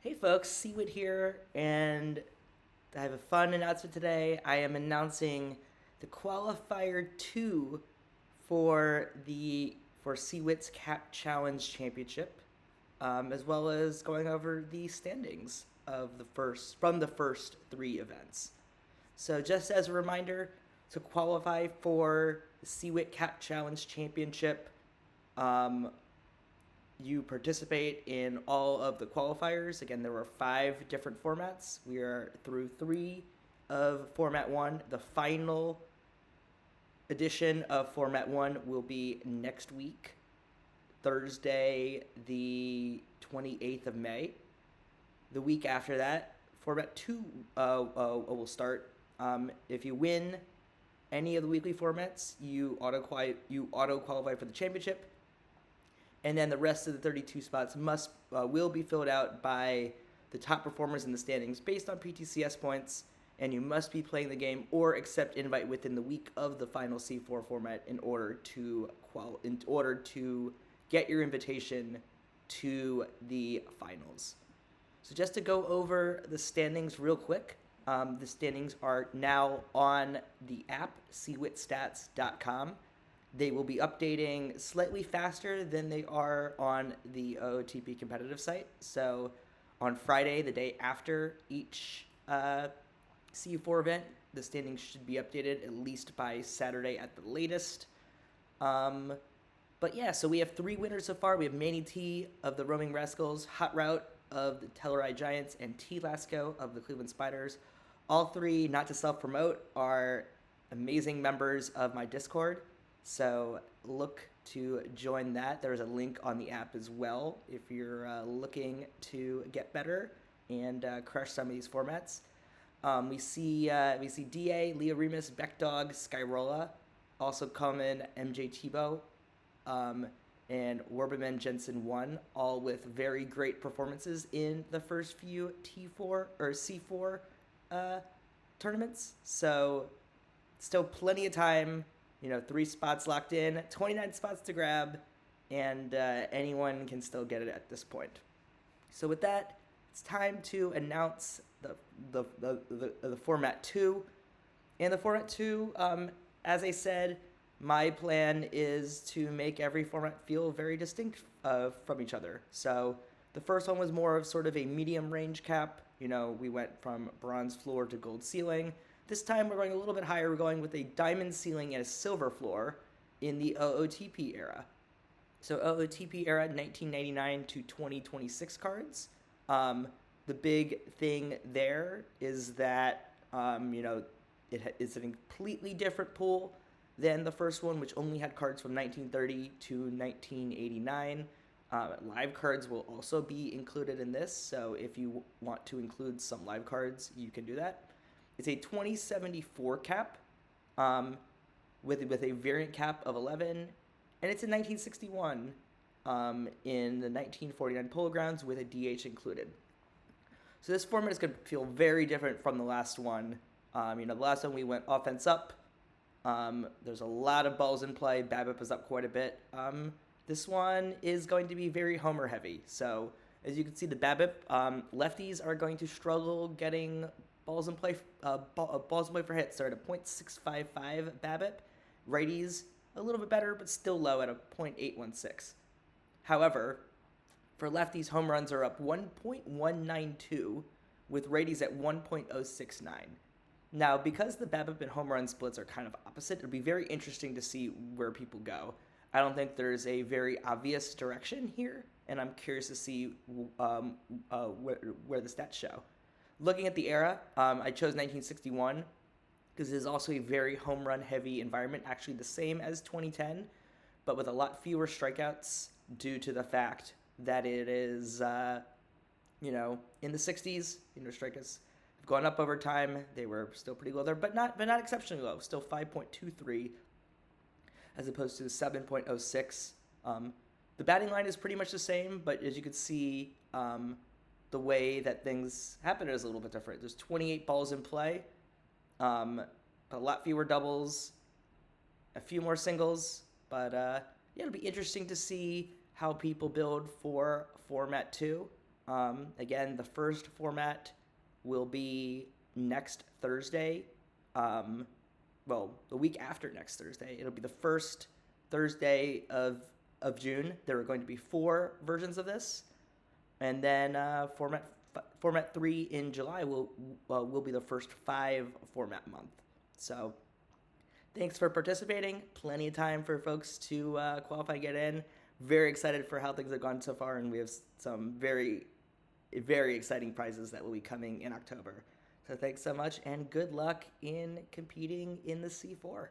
Hey folks, CWhit here, and I have a fun announcement today. I am announcing the Qualifier 2 for CWhit's Cap Challenge Championship, as well as going over the standings of the first three events. So just as a reminder, to qualify for the CWhit Cap Challenge Championship, um, you participate in all of the qualifiers. Again, there were 5 different formats. We are through 3 of Format 1. The final edition of Format 1 will be next week, Thursday, the 28th of May. The week after that, Format 2 will start. If you win any of the weekly formats, you auto qualify for the championship, and then the rest of the 32 spots will be filled out by the top performers in the standings based on PTCS points, and you must be playing the game or accept invite within the week of the final C4 format in order to get your invitation to the finals. So just to go over the standings real quick, the standings are now on the app, CWhitStats.com. They will be updating slightly faster than they are on the OOTP competitive site. So on Friday, the day after each CU4 event, the standings should be updated at least by Saturday at the latest. But yeah, so we have 3 winners so far. We have Manny T of the Roaming Rascals, Hot Route of the Telluride Giants, and T. Lasco of the Cleveland Spiders. All 3, not to self-promote, are amazing members of my Discord. So look to join that. There's a link on the app as well if you're looking to get better and crush some of these formats. We see Da, Leo Remus, Beckdog, Skyrola, also Common, MJ Tebow, and Werberman Jensen 1, all with very great performances in the first few T4 or C4 tournaments. So still plenty of time. 3 spots locked in, 29 spots to grab, and anyone can still get it at this point. So with that, it's time to announce the Format 2. And the Format 2, as I said, my plan is to make every format feel very distinct from each other. So the first one was more of sort of a medium range cap. We went from bronze floor to gold ceiling. This time we're going a little bit higher. We're going with a diamond ceiling and a silver floor in the OOTP era. So OOTP era, 1999 to 2026 cards. The big thing there is that, it's a completely different pool than the first one, which only had cards from 1930 to 1989. Live cards will also be included in this, so if you want to include some live cards, you can do that. It's a 2074 cap with a variant cap of 11, and it's in 1961 in the 1949 Polo Grounds with a DH included. So this format is going to feel very different from the last one. The last one we went offense up. There's a lot of balls in play. BABIP is up quite a bit. This one is going to be very homer heavy. So as you can see, the BABIP, lefties are going to struggle getting balls in play for hits. They're at a .655 BABIP. Righties a little bit better, but still low at a .816. However, for lefties, home runs are up 1.192, with righties at 1.069. Now, because the BABIP and home run splits are kind of opposite, it'll be very interesting to see where people go. I don't think there's a very obvious direction here, and I'm curious to see where the stats show. Looking at the era, I chose 1961 because it is also a very home run heavy environment, actually the same as 2010, but with a lot fewer strikeouts due to the fact that it is, in the 60s. Strikeouts have gone up over time. They were still pretty low there, but not exceptionally low. Still 5.23 as opposed to the 7.06. The batting line is pretty much the same, but as you can see, the way that things happen is a little bit different. There's 28 balls in play, a lot fewer doubles, a few more singles, but it'll be interesting to see how people build for Format 2. Again, the first format will be next Thursday. Well, the week after next Thursday. It'll be the first Thursday of June. There are going to be 4 versions of this, and then format 3 in July will be the first 5 format month. So, thanks for participating. Plenty of time for folks to qualify and get in. Very excited for how things have gone so far, and we have some very, very exciting prizes that will be coming in October. So thanks so much, and good luck in competing in the C4.